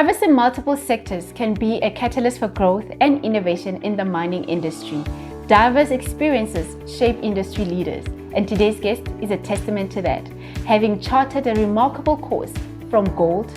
Diverse in multiple sectors can be a catalyst for growth and innovation in the mining industry. Diverse experiences shape industry leaders, and today's guest is a testament to that, having charted a remarkable course from gold,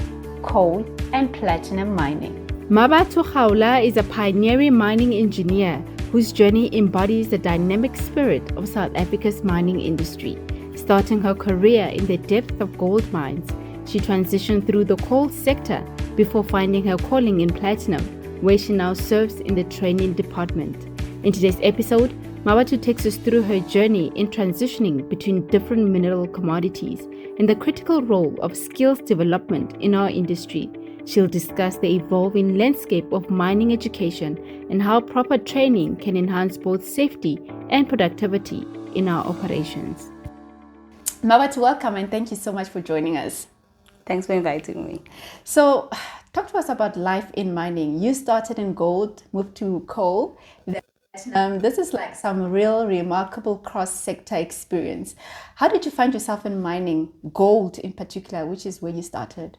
coal, and platinum mining. Mabatho Gaula is a pioneering mining engineer whose journey embodies the dynamic spirit of South Africa's mining industry. Starting her career in the depth of gold mines, she transitioned through the coal sector before finding her calling in platinum, where she now serves in the training department. In today's episode, Mabatho takes us through her journey in transitioning between different mineral commodities and the critical role of skills development in our industry. She'll discuss the evolving landscape of mining education and how proper training can enhance both safety and productivity in our operations. Mabatho, welcome and thank you so much for joining us. Thanks for inviting me. So, talk to us about life in mining. You started in gold, moved to coal. This is like some real remarkable cross-sector experience. How did you find yourself in mining, gold in particular, which is where you started?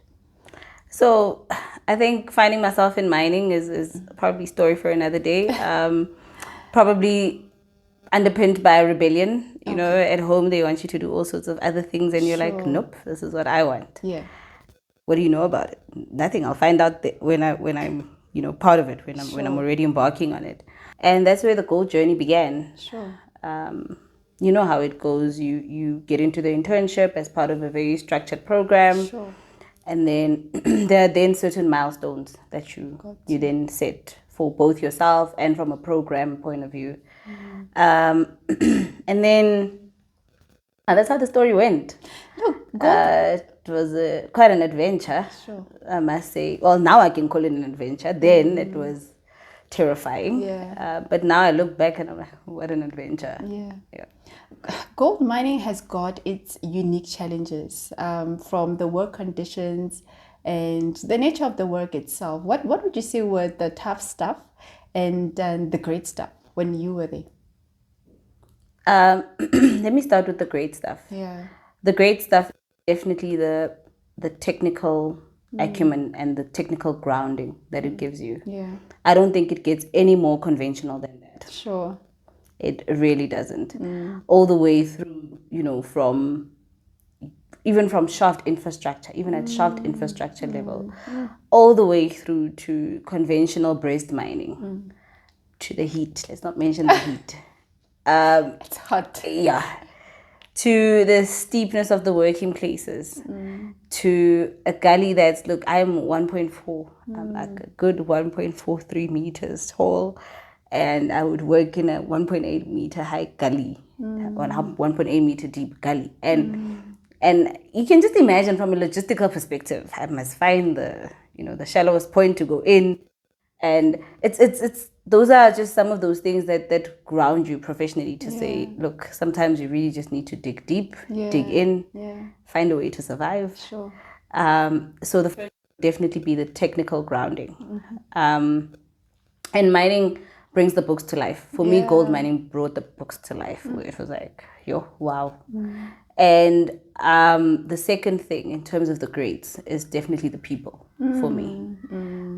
So, I think finding myself in mining is probably a story for another day. Probably underpinned by a rebellion. You know, at home they want you to do all sorts of other things and you're like, nope, this is what I want. Yeah. What do you know about it? Nothing. I'll find out when I'm part of it, when I'm already embarking on it. And that's where the gold journey began. Sure. You know how it goes. You get into the internship as part of a very structured program. Sure. And then there are then certain milestones that you then set for both yourself and from a program point of view. And then that's how the story went. It was quite an adventure, sure. I must say. Well, now I can call it an adventure. Then it was terrifying. Yeah. But now I look back and I'm like, what an adventure. Yeah. Gold mining has got its unique challenges from the work conditions and the nature of the work itself. What would you say were the tough stuff and the great stuff when you were there? Let me start with the great stuff. Yeah. The great stuff, definitely the technical acumen and the technical grounding that it gives you. Yeah. I don't think it gets any more conventional than that. Sure. It really doesn't. All the way through, even from shaft infrastructure, even at shaft infrastructure level, all the way through to conventional breast mining, to the heat. Let's not mention the heat. It's hot. Yeah. To the steepness of the working places, to a gully that's, look, I'm 1.4, I'm like a good 1.43 meters tall, and I would work in a 1.8 meter high gully, 1.8 meter deep gully. And you can just imagine from a logistical perspective, I must find the shallowest point to go in. And it's those are just some of those things that ground you professionally to say, look, sometimes you really just need to dig deep, dig in, find a way to survive. Sure. So the first would definitely be the technical grounding. And mining brings the books to life. For me, gold mining brought the books to life. It was like, wow. And the second thing in terms of the grades is definitely the people for me.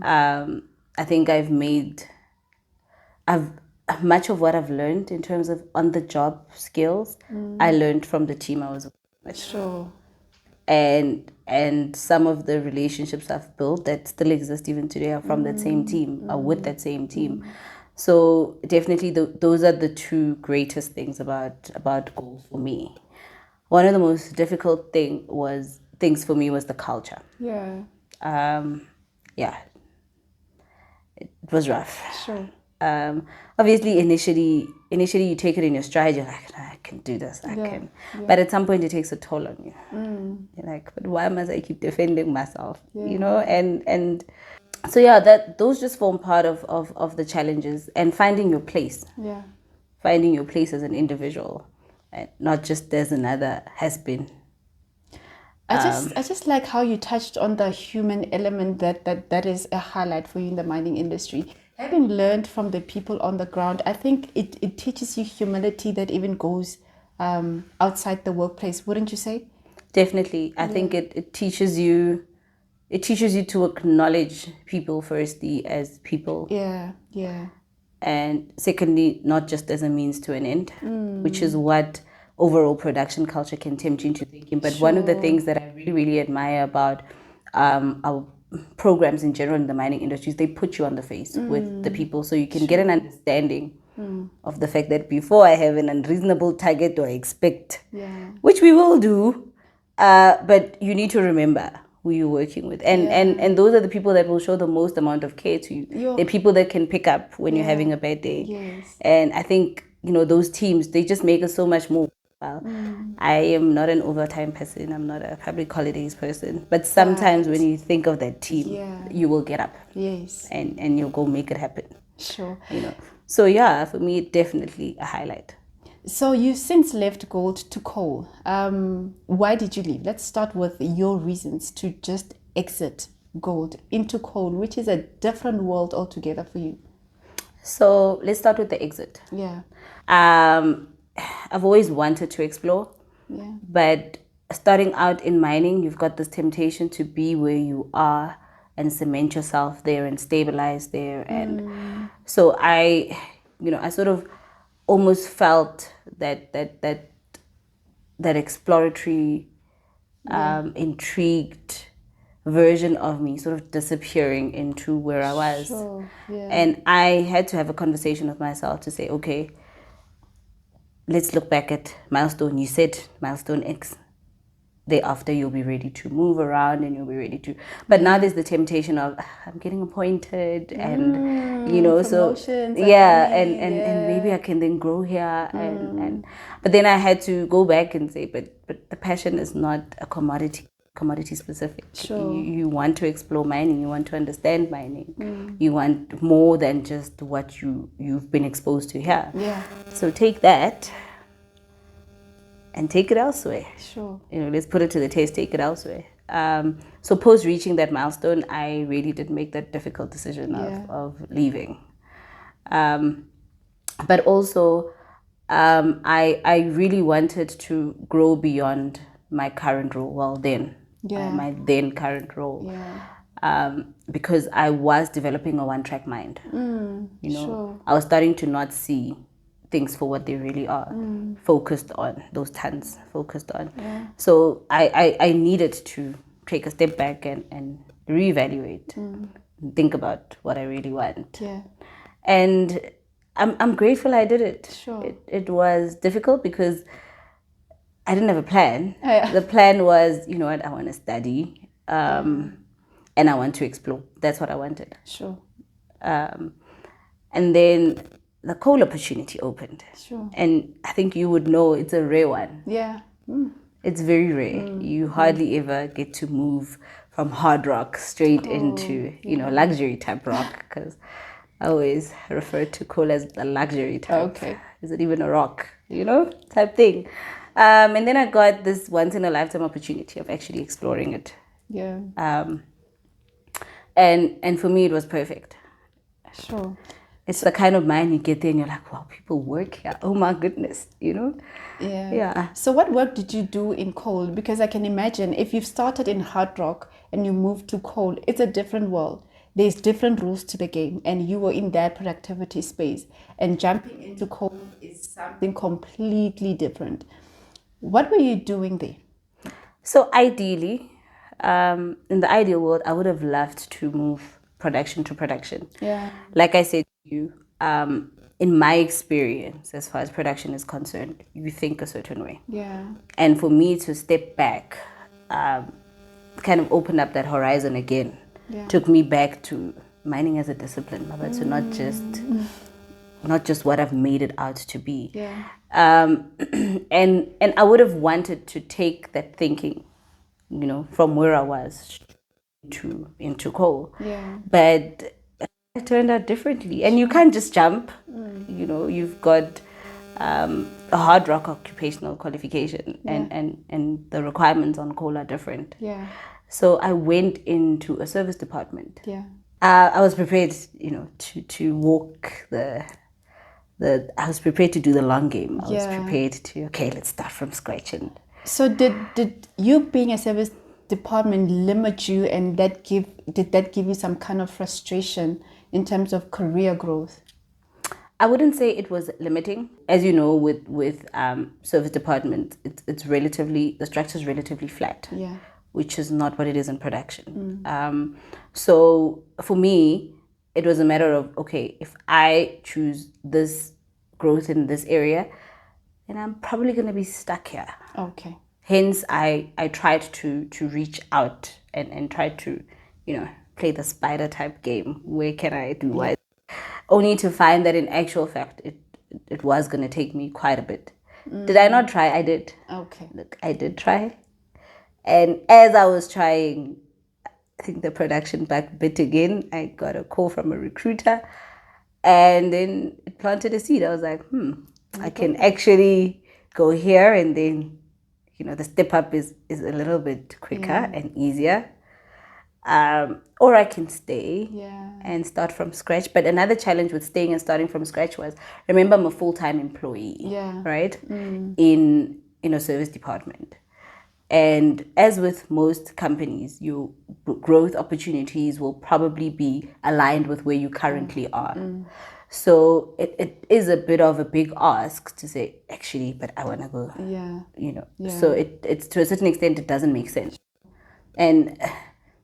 I think much of what I've learned in terms of on-the-job skills, I learned from the team I was with. Sure. And some of the relationships I've built that still exist even today are from that same team, are with that same team. So definitely those are the two greatest things about gold for me. One of the most difficult things for me was the culture. Yeah. It was rough. Sure. Obviously, initially you take it in your stride. You're like, no, I can do this. I can. Yeah. But at some point, it takes a toll on you. You're like, but why must I keep defending myself? And so those just form part of the challenges and finding your place. Yeah. Finding your place as an individual, and not just as another has been. I just like how you touched on the human element that is a highlight for you in the mining industry. Having learned from the people on the ground, I think it teaches you humility that even goes outside the workplace, wouldn't you say? Definitely. I think it teaches you it teaches you to acknowledge people firstly as people. Yeah, yeah. And secondly, not just as a means to an end, which is what overall production culture can tempt you into thinking. But one of the things that I really, really admire about our programs in general in the mining industry is they put you on the face with the people, so you can get an understanding of the fact that before I have an unreasonable target or I expect, which we will do, but you need to remember who you're working with, and those are the people that will show the most amount of care to you. They're people that can pick up when you're having a bad day. Yes. And I think, you know, those teams, they just make us so much more. I am not an overtime person, I'm not a public holidays person, but sometimes when you think of that team, you will get up. Yes. And you'll go make it happen. Sure. You know, so yeah, for me, definitely a highlight. So you've since left gold to coal. Why did you leave? Let's start with your reasons to just exit gold into coal, which is a different world altogether for you. So let's start with the exit. Yeah. I've always wanted to explore, but starting out in mining, you've got this temptation to be where you are and cement yourself there and stabilize there. And so I sort of almost felt that exploratory, intrigued version of me sort of disappearing into where I was. Sure. Yeah. And I had to have a conversation with myself to say, okay, let's look back at milestone. You said milestone X. Thereafter, you'll be ready to move around and you'll be ready to. But now there's the temptation of I'm getting appointed, and so and maybe I can then grow here, and but then I had to go back and say, but the passion is not a commodity specific. Sure. You want to explore mining. You want to understand mining. You want more than just what you've been exposed to here. Yeah. So take that and take it elsewhere. Sure. Let's put it to the test, take it elsewhere. So post reaching that milestone, I really did make that difficult decision of leaving. But also, I really wanted to grow beyond my current role. My then current role. Yeah. Because I was developing a one-track mind. Sure. I was starting to not see things for what they really are, focused on those tons, focused on. Yeah. So I needed to take a step back and reevaluate, think about what I really want. Yeah. And I'm grateful I did it. Sure. It was difficult because I didn't have a plan. The plan was, you know what, I want to study, and I want to explore. That's what I wanted. Sure. And then the coal opportunity opened. Sure. And I think you would know it's a rare one. Yeah. It's very rare. You hardly ever get to move from hard rock straight into, luxury type rock, because I always refer to coal as the luxury type. Okay. Is it even a rock, type thing. And then I got this once in a lifetime opportunity of actually exploring it. Yeah. And for me, it was perfect. Sure. It's the kind of mind you get there and you're like, wow, people work here. Oh my goodness, Yeah. Yeah. So what work did you do in coal? Because I can imagine if you've started in hard rock and you moved to coal, it's a different world. There's different rules to the game, and you were in that productivity space. And jumping into coal is something completely different. What were you doing there? So ideally, in the ideal world, I would have loved to move production to production. Yeah. Like I said to you, in my experience, as far as production is concerned, you think a certain way. Yeah. And for me to step back, kind of open up that horizon again, took me back to mining as a discipline, Mabatho, not just what I've made it out to be. Yeah. And I would have wanted to take that thinking, from where I was into coal. Yeah. But it turned out differently. And you can't just jump. You've got a hard rock occupational qualification, and the requirements on coal are different. Yeah. So I went into a service department. Yeah. I was prepared, to walk I was prepared to do the long game. I was prepared to, let's start from scratch. And so did you, being a service department limit you, and did that give you some kind of frustration in terms of career growth? I wouldn't say it was limiting. As you know, with service department, it's relatively, the structure is relatively flat. Yeah. Which is not what it is in production. So for me, it was a matter of, okay, if I choose this growth in this area, then I'm probably going to be stuck here. Okay. Hence, I tried to reach out and try to, play the spider type game. Where can I do what? Only to find that in actual fact, it was going to take me quite a bit. Did I not try? I did. Okay. Look, I did try. And as I was trying, I think the production back bit again. I got a call from a recruiter, and then it planted a seed. I was like, I can actually go here, and then, the step up is a little bit quicker and easier. Or I can stay and start from scratch. But another challenge with staying and starting from scratch was, remember, I'm a full-time employee, right? In a service department. And as with most companies, your growth opportunities will probably be aligned with where you currently are. So it is a bit of a big ask to say, actually, but I want to go. So it's to a certain extent, it doesn't make sense. And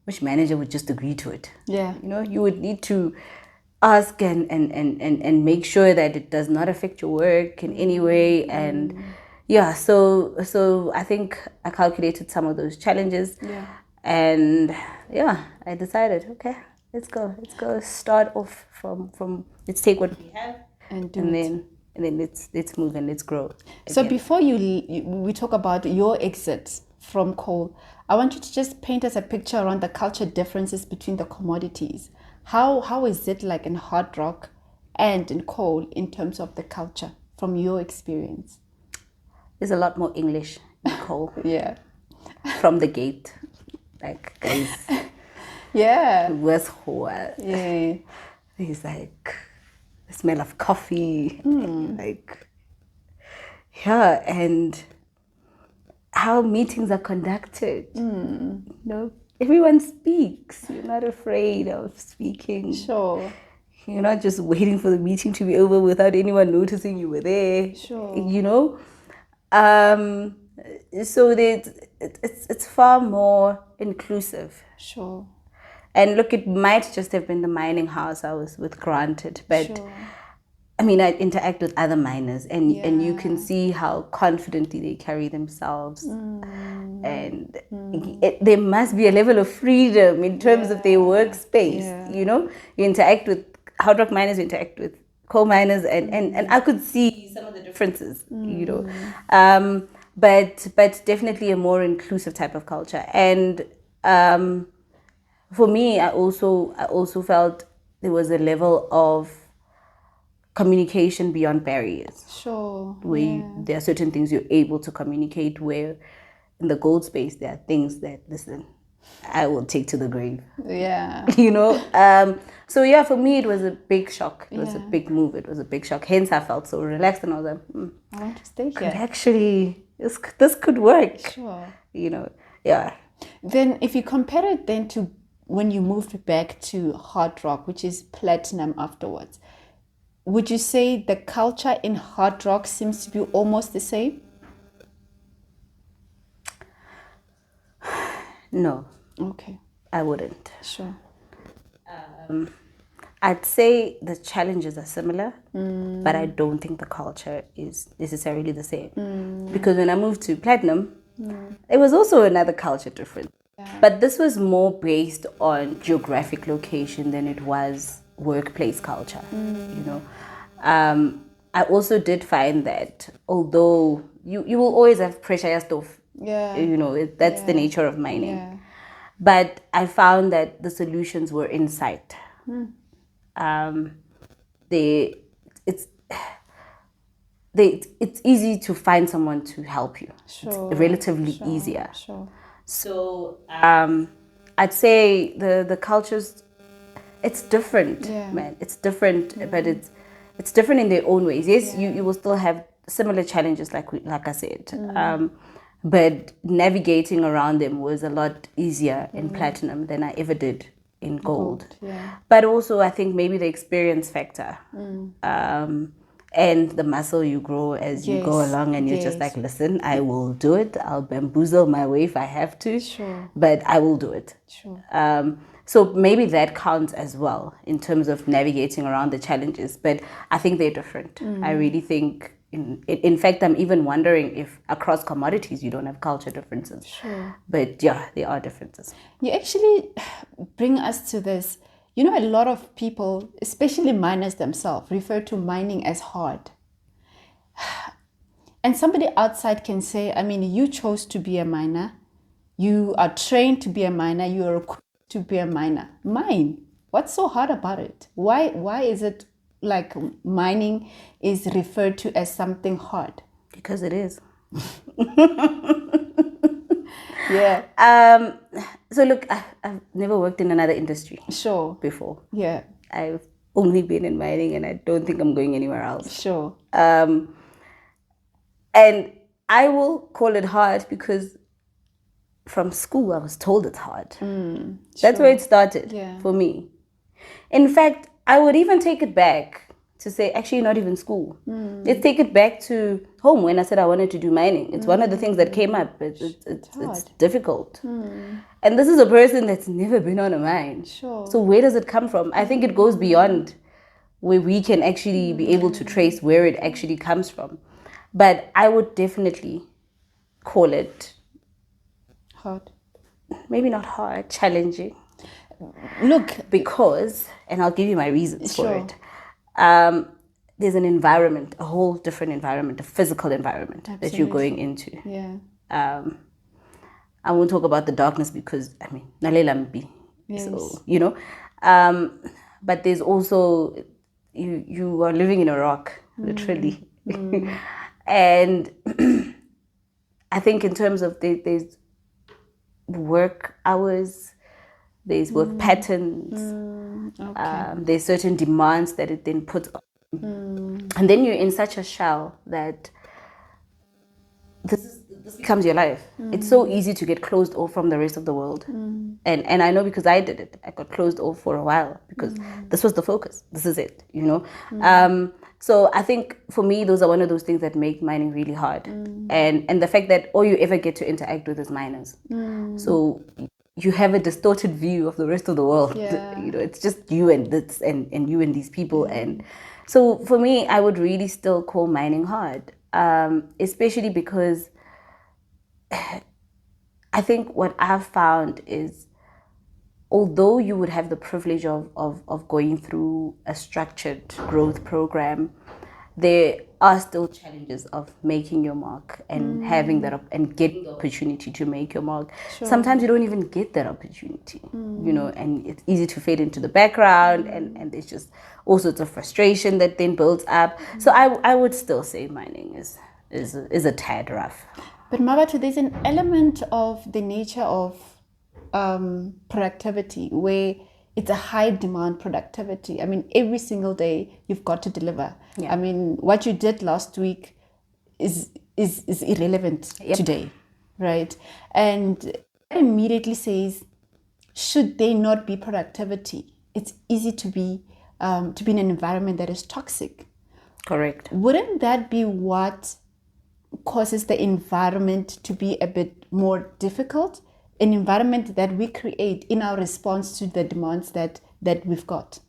which manager would just agree to it? You would need to ask and make sure that it does not affect your work in any way. And so I think I calculated some of those challenges. And I decided, okay, let's go start off from let's take what we have and then let's move and let's grow again. So before we talk about your exit from coal, I want you to just paint us a picture around the culture differences between the commodities. How is it like in hard rock and in coal in terms of the culture from your experience? There's a lot more English in coal. From the gate. Like, guys. Where's Hoa? There's like the smell of coffee. And how meetings are conducted. Everyone speaks. You're not afraid of speaking. Sure. You're not just waiting for the meeting to be over without anyone noticing you were there. Sure. So it's far more inclusive. Sure. And look, it might just have been the mining house I was with granted, but I mean, I interact with other miners, and you can see how confidently they carry themselves, and there must be a level of freedom in terms of their workspace. You interact with hard rock miners, you interact with coal miners, and I could see some of the differences. But definitely a more inclusive type of culture. And for me, I also felt there was a level of communication beyond barriers. Sure. Where there are certain things you're able to communicate, where in the gold space there are things that, listen, I will take to the grave. So for me it was a big shock. It was a big move. It was a big shock. Hence I felt so relaxed, and I was like, I want to stay here. Actually, this could work. Sure. Then if you compare it then to when you moved back to hard rock, which is platinum afterwards, would you say the culture in hard rock seems to be almost the same? No. Okay. I wouldn't. Sure. I'd say the challenges are similar, but I don't think the culture is necessarily the same. Because when I moved to platinum, it was also another culture difference. But this was more based on geographic location than it was workplace culture. I also did find that although you will always have pressure stuff, that's the nature of mining. But I found that the solutions were in sight. It's easy to find someone to help you. Sure, it's relatively easier. Sure. So I'd say the cultures, it's different, man. It's different, but it's different in their own ways. Yes, you will still have similar challenges, like I said. but navigating around them was a lot easier in platinum than I ever did in gold. Yeah. But also, I think maybe the experience factor and the muscle you grow as you go along, and you're just like, listen, I will do it. I'll bamboozle my way if I have to, but I will do it. So maybe that counts as well in terms of navigating around the challenges, but I think they're different. I really think, in fact, I'm even wondering if across commodities you don't have culture differences. But yeah, there are differences. You actually bring us to this. You know, a lot of people, especially miners themselves, refer to mining as hard. And somebody outside can say, I mean, you chose to be a miner. You are trained to be a miner. You are equipped to be a miner. Mine. What's so hard about it? Why is it like mining is referred to as something hard? Because it is. Yeah. So look, I've never worked in another industry before. Yeah. I've only been in mining, and I don't think I'm going anywhere else. And I will call it hard because from school I was told it's hard. That's where it started for me. In fact, I would even take it back to say, actually, not even school. Let's take it back to home when I said I wanted to do mining. It's one of the things that came up. It's difficult. And this is a person that's never been on a mine. So where does it come from? I think it goes beyond where we can actually be able to trace where it actually comes from. But I would definitely call it hard. Maybe not hard, challenging. Look, because, and I'll give you my reasons for it. There's an environment, a whole different environment, a physical environment that you're going into. I won't talk about the darkness because, I mean, Nalelambi. So, you know. But there's also, you are living in a rock, literally. And I think in terms of there's work hours, there's work patterns, there's certain demands that it then puts on. And then you're in such a shell that this becomes your life. It's so easy to get closed off from the rest of the world. And I know because I did it. I got closed off for a while because this was the focus. This is it, you know. So I think for me, those are one of those things that make mining really hard. And the fact that all you ever get to interact with is miners. So you have a distorted view of the rest of the world. You know, it's just you and this and you and these people. And so for me, I would really still call mining hard, especially because I think what I've found is, although you would have the privilege of going through a structured growth program, there are still challenges of making your mark and having that and getting the opportunity to make your mark. Sometimes you don't even get that opportunity, you know, and it's easy to fade into the background, and there's just all sorts of frustration that then builds up. So I would still say mining is a tad rough. But Mabatho, there's an element of the nature of productivity where it's a high demand productivity. I mean, every single day you've got to deliver. I mean, what you did last week is irrelevant today, right? And it immediately says, should there not be productivity? It's easy to be in an environment that is toxic. Correct. Wouldn't that be what causes the environment to be a bit more difficult? An environment that we create in our response to the demands that we've got?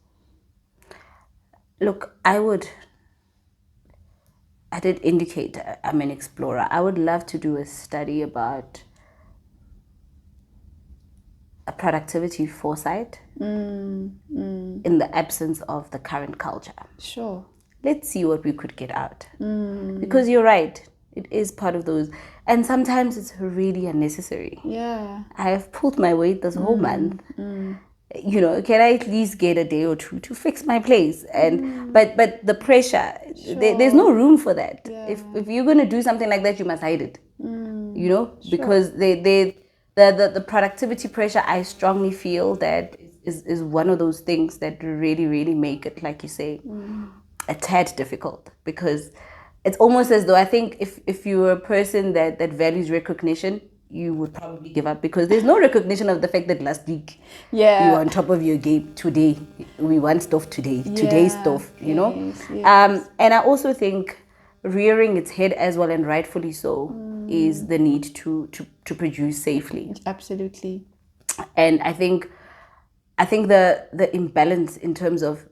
Look, I did indicate I'm an explorer. I would love to do a study about a productivity foresight in the absence of the current culture. Let's see what we could get out. Because you're right, it is part of those. And sometimes it's really unnecessary. I have pulled my weight this whole month. You know, can I at least get a day or two to fix my place? And but the pressure, there's no room for that. If you're going to do something like that, you must hide it. You know, because the productivity pressure, I strongly feel that is one of those things that really, really make it, like you say, a tad difficult. Because it's almost as though I think if you're a person that values recognition, you would probably give up, because there's no recognition of the fact that last week you were on top of your game. Today we want stuff today. Today's stuff, you know. And I also think rearing its head as well, and rightfully so, is the need to produce safely. Absolutely. And I think the imbalance in terms of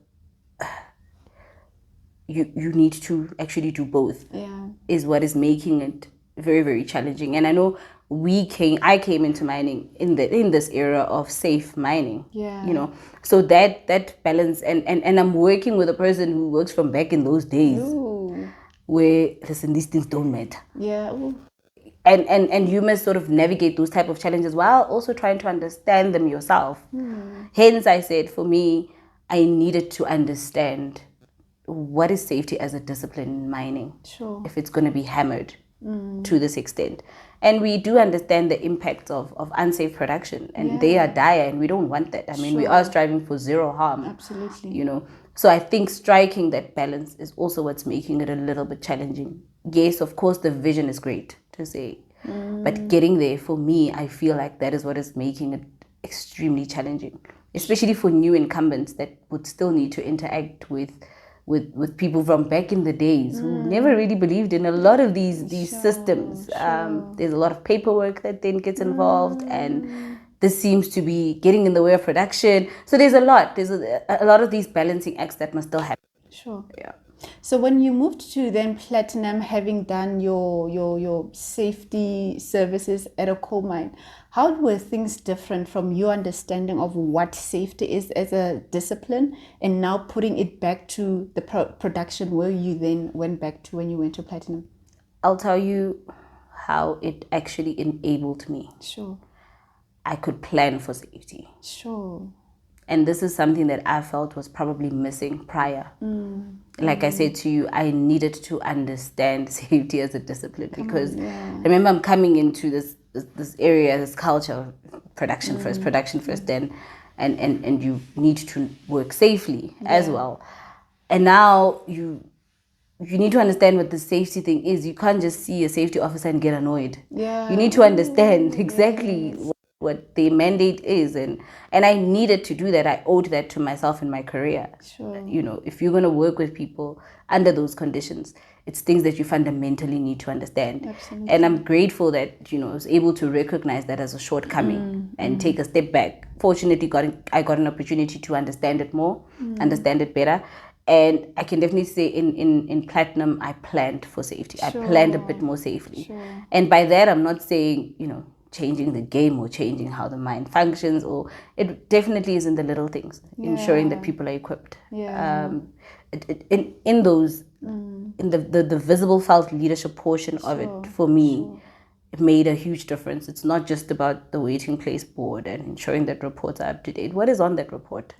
you need to actually do both is what is making it very, very challenging. And I know I came into mining in this era of safe mining. You know, so that balance, and I'm working with a person who works from back in those days. Ooh. Where, listen, these things don't matter. Ooh. And you must sort of navigate those type of challenges while also trying to understand them yourself. Hence I said, for me, I needed to understand what is safety as a discipline in mining, if it's going to be hammered to this extent. And we do understand the impacts of unsafe production, and they are dire, and we don't want that. I mean, we are striving for zero harm. Absolutely. You know, so I think striking that balance is also what's making it a little bit challenging. Yes, of course, the vision is great to say, but getting there, for me, I feel like that is what is making it extremely challenging, especially for new incumbents that would still need to interact with people from back in the days who never really believed in a lot of these systems. There's a lot of paperwork that then gets involved, and this seems to be getting in the way of production. So there's a lot of these balancing acts that must still happen. Yeah. So when you moved to then Platinum, having done your safety services at a coal mine, how were things different from your understanding of what safety is as a discipline, and now putting it back to the production where you then went back to when you went to Platinum? I'll tell you how it actually enabled me. I could plan for safety. And this is something that I felt was probably missing prior. Like I said to you, I needed to understand safety as a discipline, because remember, I'm coming into this area, this culture, production first, and you need to work safely as well. And now you need to understand what the safety thing is. You can't just see a safety officer and get annoyed. You need to understand exactly what the mandate is, and I needed to do that. I owed that to myself in my career. You know, if you're going to work with people under those conditions, it's things that you fundamentally need to understand. And I'm grateful that, you know, I was able to recognize that as a shortcoming and take a step back. Fortunately, I got an opportunity to understand it more, understand it better. And I can definitely say in Platinum, I planned for safety. I planned a bit more safely. And by that, I'm not saying, you know, changing the game or changing how the mine functions, or it definitely is in the little things, ensuring that people are equipped. In the visible felt leadership portion of it, for me, it made a huge difference. It's not just about the waiting place board and ensuring that reports are up to date. What is on that report?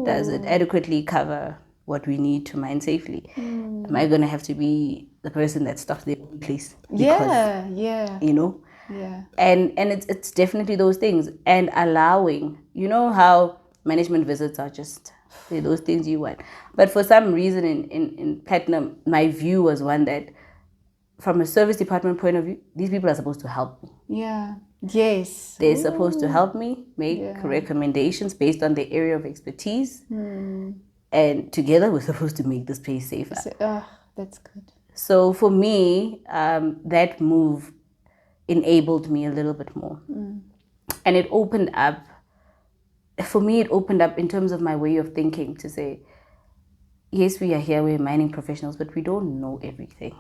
Does it adequately cover what we need to mine safely? Am I going to have to be the person that stops the place? Because, you know? And it's definitely those things, and allowing, you know how management visits are just those things you want. But for some reason in Platinum, my view was one that, from a service department point of view, these people are supposed to help me. They're supposed to help me make recommendations based on their area of expertise, and together we're supposed to make this place safer. That's good. So for me, that move enabled me a little bit more. And it opened up, for me, it opened up in terms of my way of thinking, to say, yes, we are here, we're mining professionals, but we don't know everything.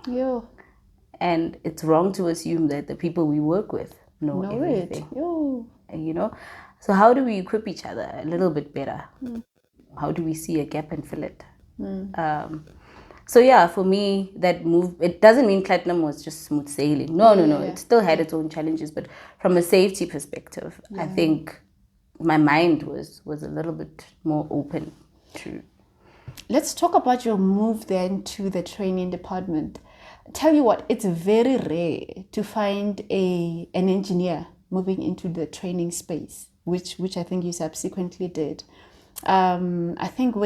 And it's wrong to assume that the people we work with know everything. You know? So how do we equip each other a little bit better? How do we see a gap and fill it? So yeah, for me, that move, it doesn't mean Platinum was just smooth sailing. No. It still had its own challenges, but from a safety perspective, I think my mind was a little bit more open to. Let's talk about your move then to the training department. Tell you what, it's very rare to find an engineer moving into the training space, which I think you subsequently did. I think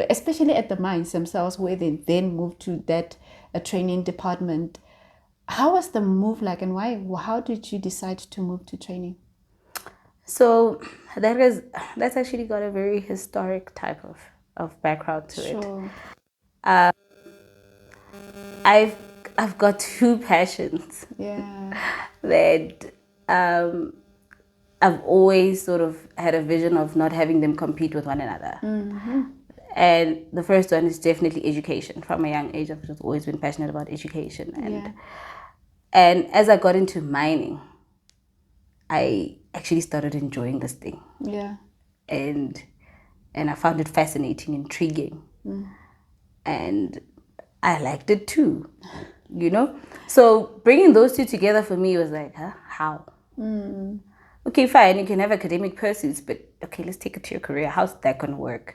especially at the mines themselves, where they then moved to that training department, how was the move like, and why? How did you decide to move to training? So that's actually got a very historic type of background to it. Sure. I've got two passions Yeah. that I've always sort of had a vision of not having them compete with one another. And the first one is definitely education. From a young age, I've just always been passionate about education. And as I got into mining, I actually started enjoying this thing. Yeah. And I found it fascinating, intriguing. And I liked it too, you know? So bringing those two together for me was like, huh? How? Okay, fine, you can have academic pursuits, but okay, let's take it to your career. How's that going to work?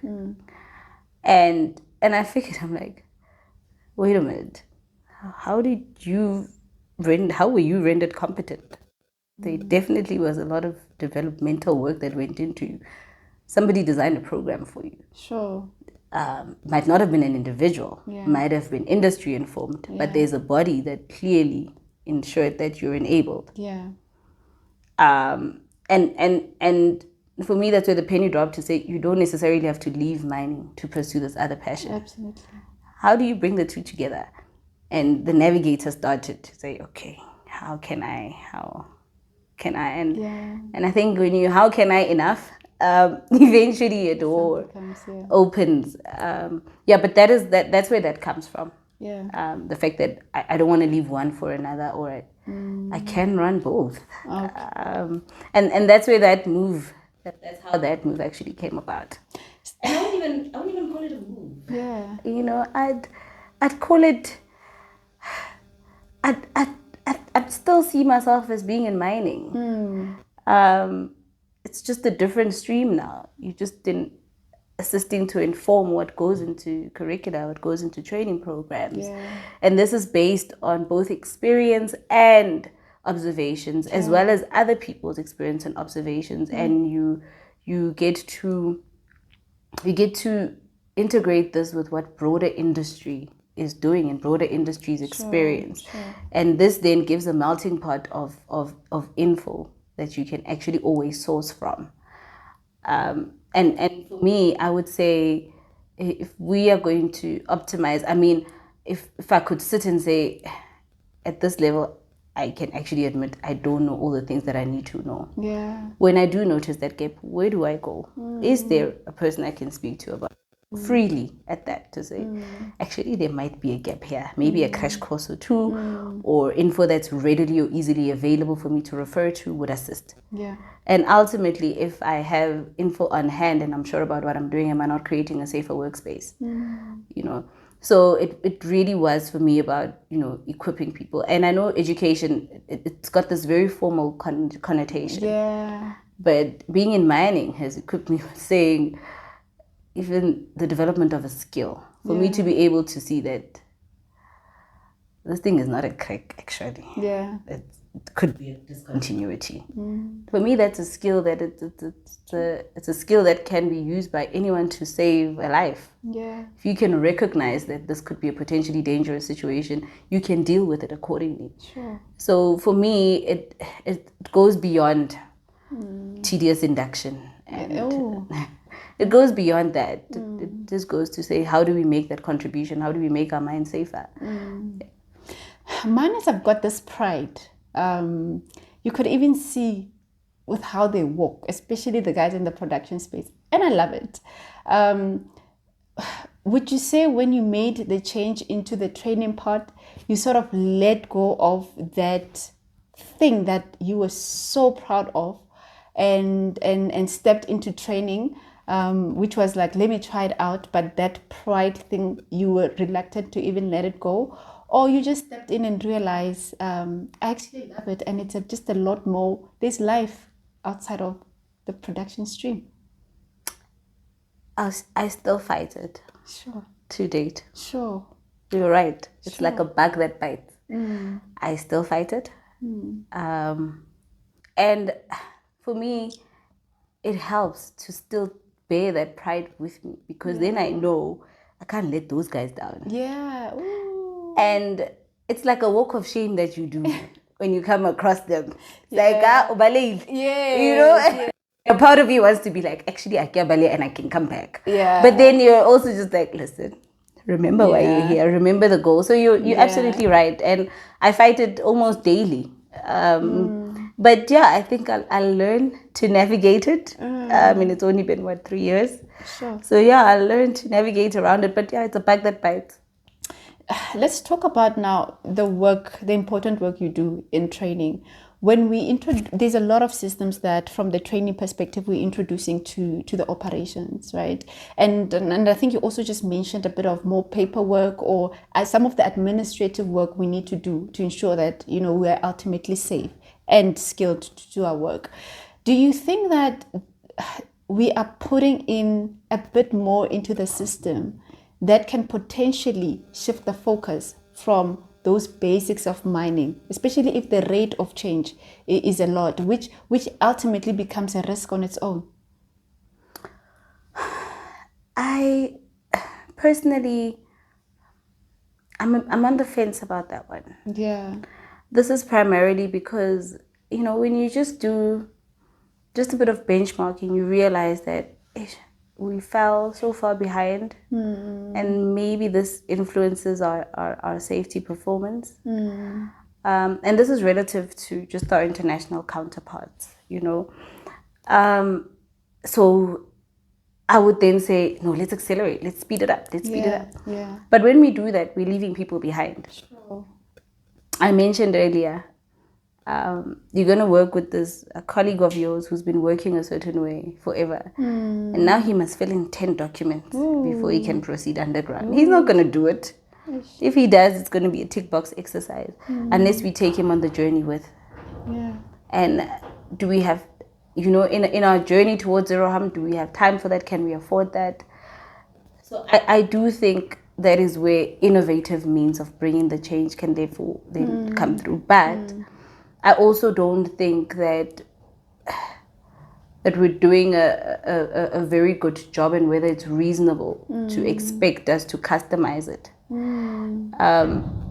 And I figured, I'm like, wait a minute. How were you rendered competent? There definitely was a lot of developmental work that went into somebody designed a program for you. Sure. Might not have been an individual, Yeah. might have been industry informed, but there's a body that clearly ensured that you're enabled. Yeah. And for me, that's where the penny dropped to say you don't necessarily have to leave mining to pursue this other passion. Absolutely. How do you bring the two together? And the navigator started to say, okay, how can I? And I think when you how can I enough, eventually a door opens. But that's where that comes from. Yeah. The fact that I don't want to leave one for another, or I can run both. Okay. And that's where that move. That's how that move actually came about. And I wouldn't even call it a move. Yeah. You know, I'd call it. I'd still see myself as being in mining. It's just a different stream now. You just didn't assisting to inform what goes into curricula, what goes into training programs. Yeah. And this is based on both experience and observations, as well as other people's experience and observations. And you get to integrate this with what broader industry is doing and broader industry's experience. Sure. And this then gives a melting pot of info that you can actually always source from. And for me, I would say if we are going to optimize, I mean, if I could sit and say, at this level, I can actually admit I don't know all the things that I need to know. Yeah. When I do notice that gap, where do I go? Is there a person I can speak to about freely at that to say, actually, there might be a gap here, maybe a crash course or two, or info that's readily or easily available for me to refer to would assist. Yeah. And ultimately, if I have info on hand and I'm sure about what I'm doing, am I not creating a safer workspace? You know, so it really was for me about, you know, equipping people. And I know education, it's got this very formal connotation. Yeah. But being in mining has equipped me with saying, even the development of a skill, for me to be able to see that this thing is not a crack, actually. Yeah. It could be a discontinuity. For me, that's a skill that it's a skill that can be used by anyone to save a life. Yeah. If you can recognize that this could be a potentially dangerous situation, you can deal with it accordingly. Sure. So for me, it goes beyond tedious induction. And it goes beyond that. It just goes to say, how do we make that contribution? How do we make our mind safer? Miners have got this pride. You could even see with how they walk, especially the guys in the production space. And I love it. Would you say when you made the change into the training part, you sort of let go of that thing that you were so proud of and stepped into training, which was like, let me try it out, but that pride thing, you were reluctant to even let it go? Or you just stepped in and realized, I actually love it, and it's just a lot more, there's life outside of the production stream? I still fight it. Sure. To date. Sure. You're right. It's like a bug that bites. I still fight it. And for me, it helps to still bear that pride with me, because then I know I can't let those guys down. Yeah. Ooh. And it's like a walk of shame that you do when you come across them. It's like, ubalei. Yeah. You know? A part of you wants to be like, actually, I can ballet and I can come back. Yeah. But then you're also just like, listen, remember why you're here. Remember the goal. So you're absolutely right. And I fight it almost daily. But yeah, I think I'll learn to navigate it. I mean, it's only been, 3 years? Sure. So yeah, I'll learn to navigate around it. But yeah, it's a bug that bites. Let's talk about now the important work you do in training. When we there's a lot of systems that, from the training perspective, we're introducing to the operations, right? And I think you also just mentioned a bit of more paperwork or some of the administrative work we need to do to ensure that, we are ultimately safe and skilled to do our work. Do you think that we are putting in a bit more into the system that can potentially shift the focus from those basics of mining, especially if the rate of change is a lot, which ultimately becomes a risk on its own? I personally, I'm on the fence about that one. Yeah. This is primarily because, when you just do just a bit of benchmarking, you realize that we fell so far behind, and maybe this influences our safety performance. And this is relative to just our international counterparts, So I would then say, no, let's accelerate, let's speed it up, Yeah. But when we do that, we're leaving people behind. Sure. I mentioned earlier, you're going to work with a colleague of yours who's been working a certain way forever. And now he must fill in 10 documents before he can proceed underground. He's not going to do it. If he does, it's going to be a tick box exercise, unless we take him on the journey with. Yeah. And do we have, in our journey towards zero harm, do we have time for that? Can we afford that? So I do think that is where innovative means of bringing the change can therefore then come through. But I also don't think that we're doing a very good job, and whether it's reasonable to expect us to customize it.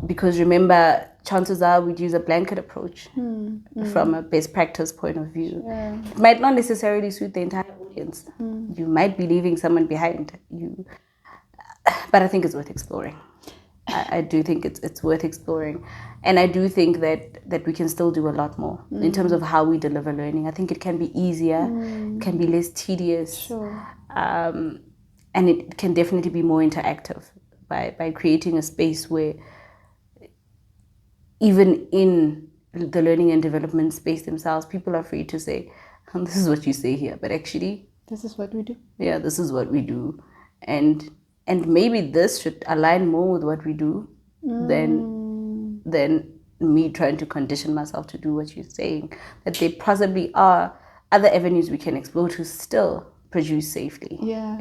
Because remember, chances are we'd use a blanket approach from a best practice point of view. Yeah. It might not necessarily suit the entire audience. You might be leaving someone behind. But I think it's worth exploring. I do think it's worth exploring. And I do think that we can still do a lot more in terms of how we deliver learning. I think it can be easier, can be less tedious. Sure. And it can definitely be more interactive by creating a space where, even in the learning and development space themselves, people are free to say, this is what you say here, but actually, this is what we do. Yeah, this is what we do. And maybe this should align more with what we do than me trying to condition myself to do what you're saying. That there possibly are other avenues we can explore to still produce safely. Yeah.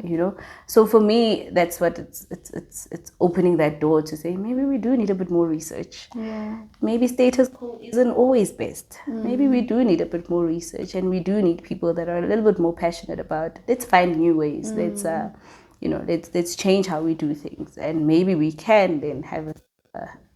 So for me, that's what it's opening that door to say, maybe we do need a bit more research. Yeah. Maybe status quo isn't always best. Maybe we do need a bit more research, and we do need people that are a little bit more passionate about, let's find new ways. Let's change how we do things, and maybe we can then have a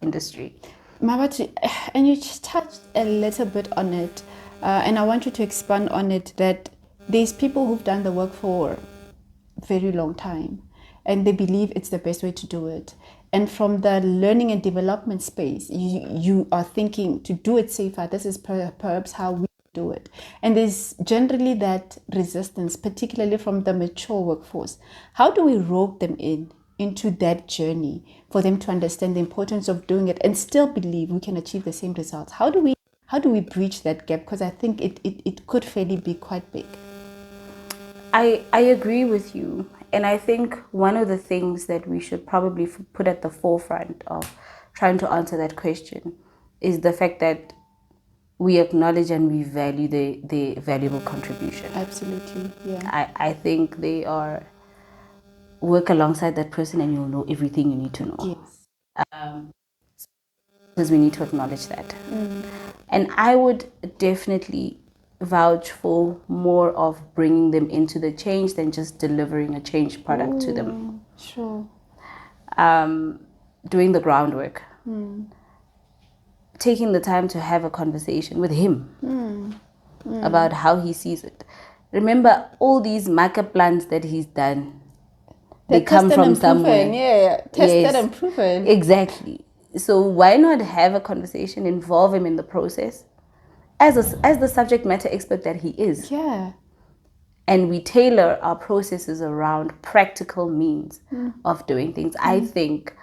industry. Mabatho, and you just touched a little bit on it, and I want you to expand on it, that there's people who've done the work for a very long time, and they believe it's the best way to do it. And from the learning and development space, you are thinking to do it safer. This is perhaps how we do it. And there's generally that resistance, particularly from the mature workforce. How do we rope them into that journey for them to understand the importance of doing it and still believe we can achieve the same results? How do we breach that gap? Because I think it could fairly be quite big. I agree with you. And I think one of the things that we should probably put at the forefront of trying to answer that question is the fact that we acknowledge and we value the valuable contribution. Absolutely, yeah. I think they are, work alongside that person and you'll know everything you need to know. Yes. Because we need to acknowledge that. And I would definitely vouch for more of bringing them into the change than just delivering a change product to them. Sure. Doing the groundwork. Taking the time to have a conversation with him about how he sees it. Remember, all these market plans that he's done, they come from somewhere. Yeah, tested and proven. Exactly. So why not have a conversation, involve him in the process as the subject matter expert that he is. Yeah. And we tailor our processes around practical means of doing things. I think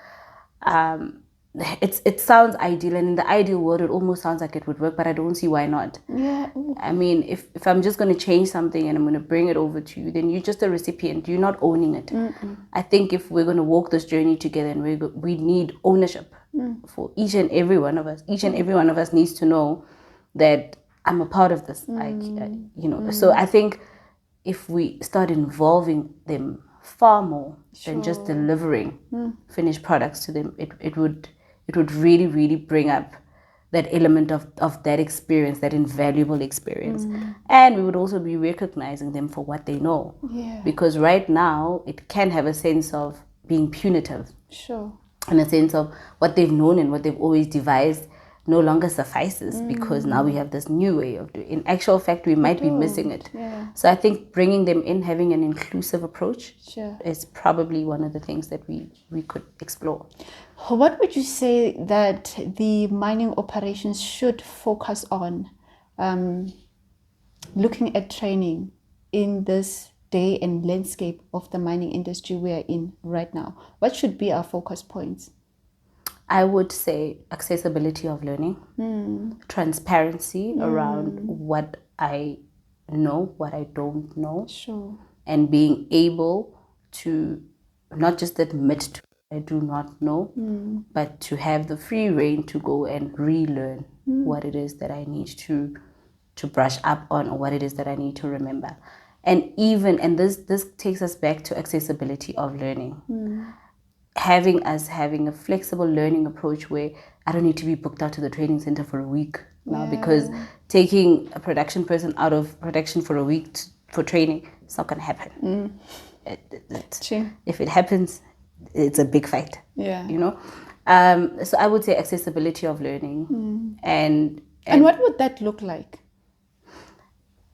it sounds ideal, and in the ideal world it almost sounds like it would work, but I don't see why not. Yeah. I mean, if I'm just going to change something and I'm going to bring it over to you, then you're just a recipient, you're not owning it. I think if we're going to walk this journey together, and we need ownership for each and every one of us. Each and every one of us needs to know that I'm a part of this, so I think if we start involving them far more than just delivering finished products to them, it would really, really bring up that element of that experience, that invaluable experience. And we would also be recognizing them for what they know. Yeah. Because right now, it can have a sense of being punitive. Sure. In a sense of what they've known and what they've always devised no longer suffices, because now we have this new way of doing it. In actual fact, we might be missing it. Yeah. So I think bringing them in, having an inclusive approach Sure. is probably one of the things that we could explore. What would you say that the mining operations should focus on, looking at training in this day and landscape of the mining industry we are in right now? What should be our focus points? I would say accessibility of learning, transparency around what I know, what I don't know, Sure. and being able to not just admit to what I do not know, but to have the free rein to go and relearn what it is that I need to brush up on, or what it is that I need to remember. And this takes us back to accessibility of learning. Having a flexible learning approach where I don't need to be booked out to the training center for a week now, because taking a production person out of production for a week for training, it's not going to happen. True. If it happens, it's a big fight. Yeah. So I would say accessibility of learning. And what would that look like?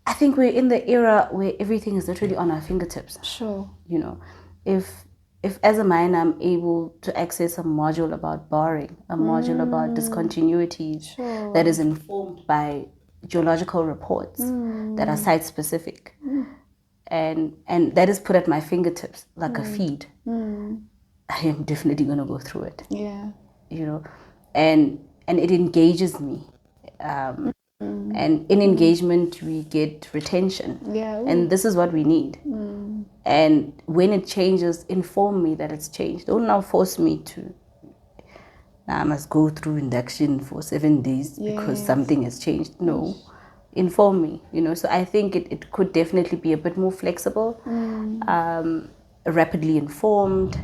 I think we're in the era where everything is literally on our fingertips. Sure. If as a miner I'm able to access a module about barring, a module about discontinuities that is informed by geological reports that are site specific, and that is put at my fingertips like a feed, I am definitely going to go through it. Yeah. And it engages me. And in engagement, we get retention. Yeah. And this is what we need. And when it changes, inform me that it's changed. Don't now force me to, I must go through induction for 7 days because something has changed. No. Inform me, So I think it could definitely be a bit more flexible, rapidly informed,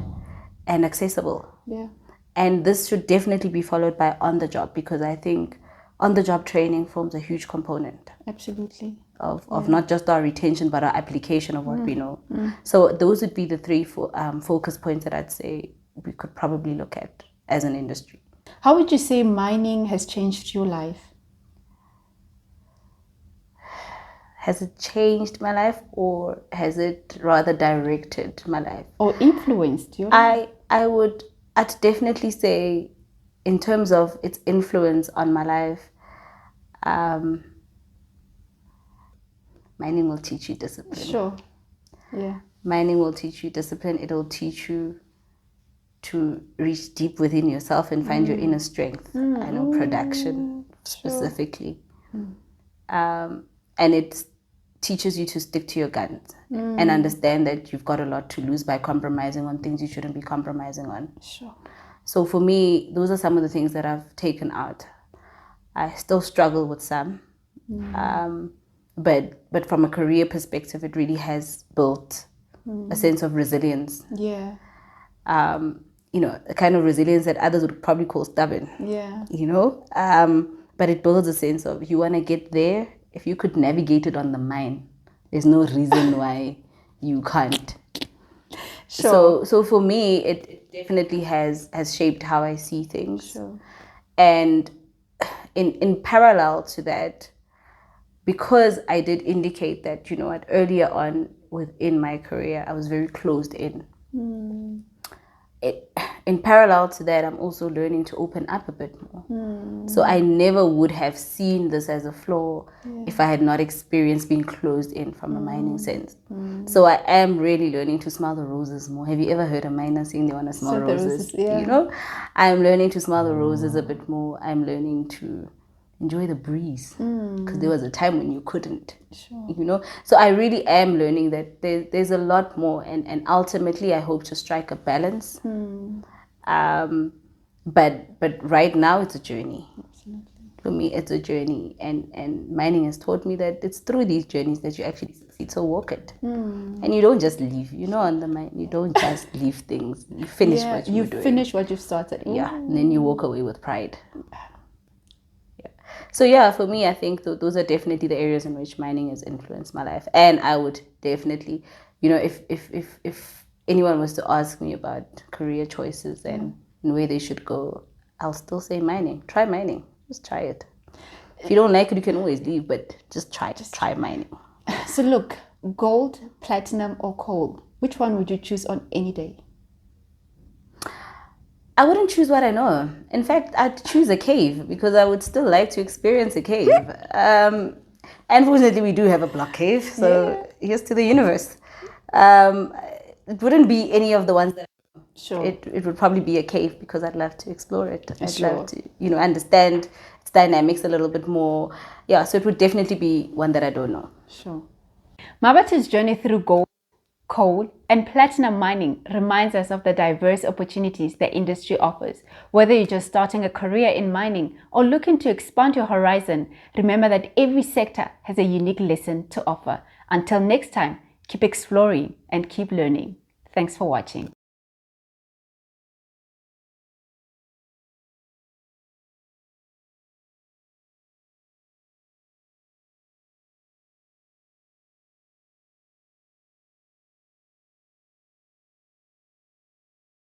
and accessible. Yeah. And this should definitely be followed by on-the-job, because I think on-the-job training forms a huge component. Absolutely. Of not just our retention, but our application of what we know. So those would be the three focus points that I'd say we could probably look at as an industry. How would you say mining has changed your life? Has it changed my life, or has it rather directed my life? Or influenced your life? I'd definitely say, in terms of its influence on my life, mining will teach you discipline. Sure. Yeah. Mining will teach you discipline. It'll teach you to reach deep within yourself and find your inner strength. I know production specifically. And it teaches you to stick to your guns and understand that you've got a lot to lose by compromising on things you shouldn't be compromising on. Sure. So for me, those are some of the things that I've taken out. I still struggle with some. But from a career perspective, it really has built a sense of resilience. Yeah. A kind of resilience that others would probably call stubborn. Yeah. But it builds a sense of, you want to get there, if you could navigate it on the mine, there's no reason why you can't. Sure. So for me, it definitely has shaped how I see things. Sure. And in parallel to that, because I did indicate that, you know what, earlier on within my career, I was very closed in. In parallel to that, I'm also learning to open up a bit more. So I never would have seen this as a flaw if I had not experienced being closed in from a mining sense. So I am really learning to smell the roses more. Have you ever heard a miner saying they want to smell roses? Yeah. You know, I'm learning to smell the roses a bit more. I'm learning to enjoy the breeze, because there was a time when you couldn't. You know, so I really am learning that there's a lot more, and ultimately I hope to strike a balance. But right now it's a journey. Absolutely. For me, it's a journey, and mining has taught me that it's through these journeys that you actually succeed. So walk it, and you don't just leave. You know, on the mine, you don't just leave things. You finish what you were doing. finish what you've started. Yeah, and then you walk away with pride. So yeah, for me, I think those are definitely the areas in which mining has influenced my life. And I would definitely, you know, if anyone was to ask me about career choices and where they should go, I'll still say mining. Try mining. Just try it. If you don't like it, you can always leave, but just try mining. So look, gold, platinum, or coal, which one would you choose on any day? I wouldn't choose what I know. In fact, I'd choose a cave, because I would still like to experience a cave. Unfortunately, we do have a block cave, so here's to the universe. It wouldn't be any of the ones that I know. Sure. It would probably be a cave, because I'd love to explore it. I'd love to, you know, understand its dynamics a little bit more. Yeah, so it would definitely be one that I don't know. Sure. Mabatho's journey through gold, coal, and platinum mining reminds us of the diverse opportunities the industry offers. Whether you're just starting a career in mining or looking to expand your horizon, remember that every sector has a unique lesson to offer. Until next time, keep exploring and keep learning. Thanks for watching.